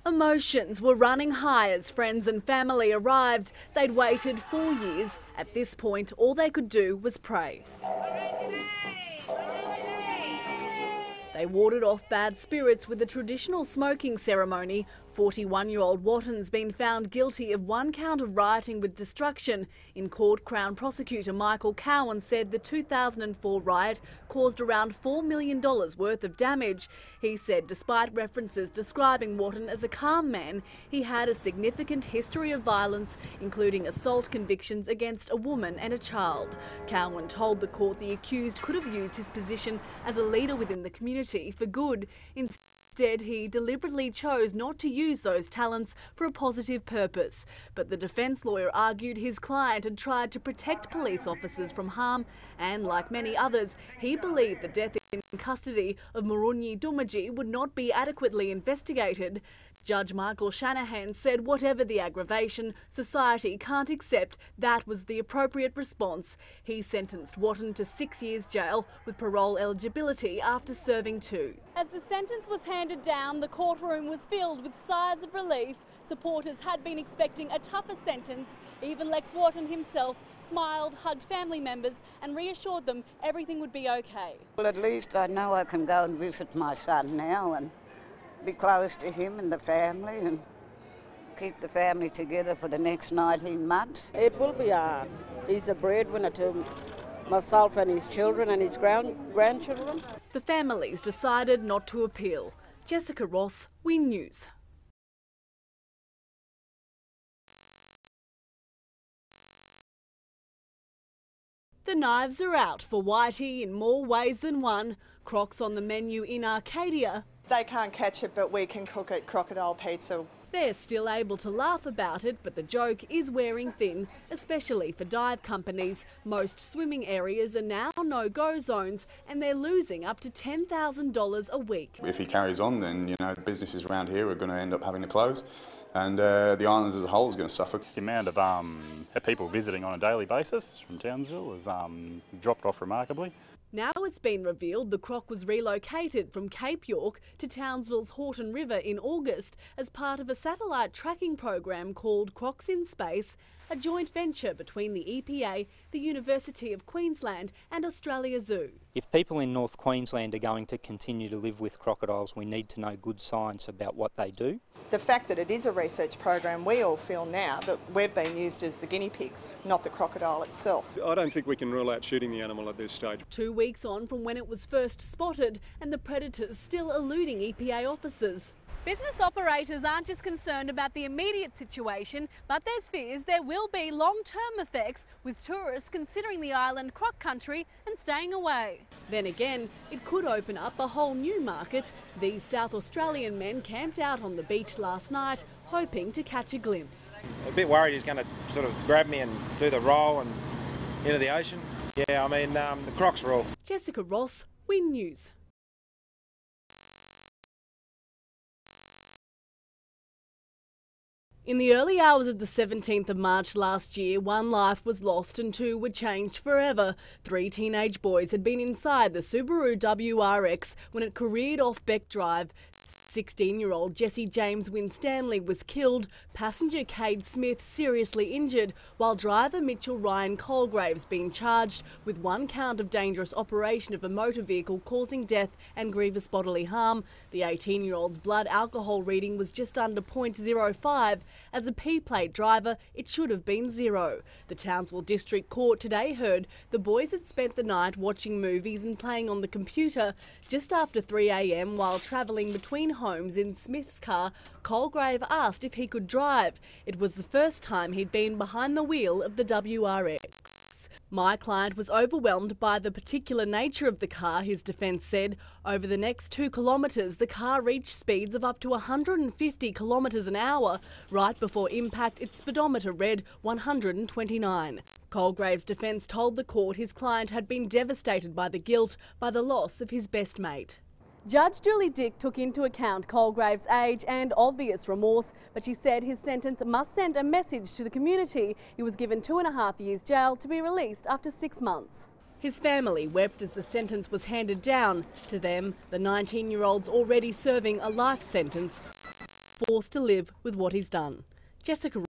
Emotions were running high as friends and family arrived. They'd waited 4 years. At this point, all they could do was pray. They warded off bad spirits with a traditional smoking ceremony. 41-year-old Wotton's been found guilty of 1 count of rioting with destruction. In court, Crown Prosecutor Michael Cowan said the 2004 riot caused around $4 million worth of damage. He said despite references describing Wotton as a calm man, he had a significant history of violence, including assault convictions against a woman and a child. Cowan told the court the accused could have used his position as a leader within the community for good. Instead, he deliberately chose not to use those talents for a positive purpose. But the defence lawyer argued his client had tried to protect police officers from harm and, like many others, he believed the death in custody of Murunyi Dumaji would not be adequately investigated. Judge Michael Shanahan said whatever the aggravation, society can't accept that was the appropriate response. He sentenced Wotton to 6 years jail with parole eligibility after serving 2. As the sentence was handed down, the courtroom was filled with sighs of relief. Supporters had been expecting a tougher sentence. Even Lex Wotton himself smiled, hugged family members and reassured them everything would be okay. Well, at least I know I can go and visit my son now and be close to him and the family and keep the family together for the next 19 months. It will be hard. He's a breadwinner to myself and his children and his grandchildren. The families decided not to appeal. Jessica Ross, WIN News. The knives are out for Whitey in more ways than one. Croc's on the menu in Arcadia. They can't catch it, but we can cook it, crocodile pizza. They're still able to laugh about it, but the joke is wearing thin, especially for dive companies. Most swimming areas are now no-go zones, and they're losing up to $10,000 a week. If he carries on, then the businesses around here are going to end up having to close, and the island as a whole is going to suffer. The amount of people visiting on a daily basis from Townsville has dropped off remarkably. Now it's been revealed the Croc was relocated from Cape York to Townsville's Horton River in August as part of a satellite tracking program called Crocs in Space, a joint venture between the EPA, the University of Queensland and Australia Zoo. If people in North Queensland are going to continue to live with crocodiles, we need to know good science about what they do. The fact that it is a research program, we all feel now that we've been used as the guinea pigs, not the crocodile itself. I don't think we can rule out shooting the animal at this stage. 2 weeks on from when it was first spotted and the predators still eluding EPA officers. Business operators aren't just concerned about the immediate situation, but there's fears there will be long-term effects with tourists considering the island croc country and staying away. Then again, it could open up a whole new market. These South Australian men camped out on the beach last night, hoping to catch a glimpse. A bit worried he's going to sort of grab me and do the roll and into the ocean. Yeah, I mean, the Croc's raw. Jessica Ross, WIN News. In the early hours of the 17th of March last year, 1 life was lost and 2 were changed forever. 3 teenage boys had been inside the Subaru WRX when it careered off Beck Drive. 16-year-old Jesse James Winstanley was killed, passenger Cade Smith seriously injured, while driver Mitchell Ryan Colgrave's been charged with 1 count of dangerous operation of a motor vehicle causing death and grievous bodily harm. The 18-year-old's blood alcohol reading was just under 0.05. As a P-plate driver, it should have been 0. The Townsville District Court today heard the boys had spent the night watching movies and playing on the computer. Just after 3 a.m, while travelling between homes in Smith's car, Colgrave asked if he could drive. It was the first time he'd been behind the wheel of the WRX. My client was overwhelmed by the particular nature of the car, his defence said. Over the next 2 kilometres, the car reached speeds of up to 150 kilometres an hour. Right before impact, its speedometer read 129. Colgrave's defence told the court his client had been devastated by the guilt, by the loss of his best mate. Judge Julie Dick took into account Colgrave's age and obvious remorse, but she said his sentence must send a message to the community. He was given 2.5 years jail to be released after 6 months. His family wept as the sentence was handed down. To them, the 19-year-old's already serving a life sentence. forced to live with what he's done. Jessica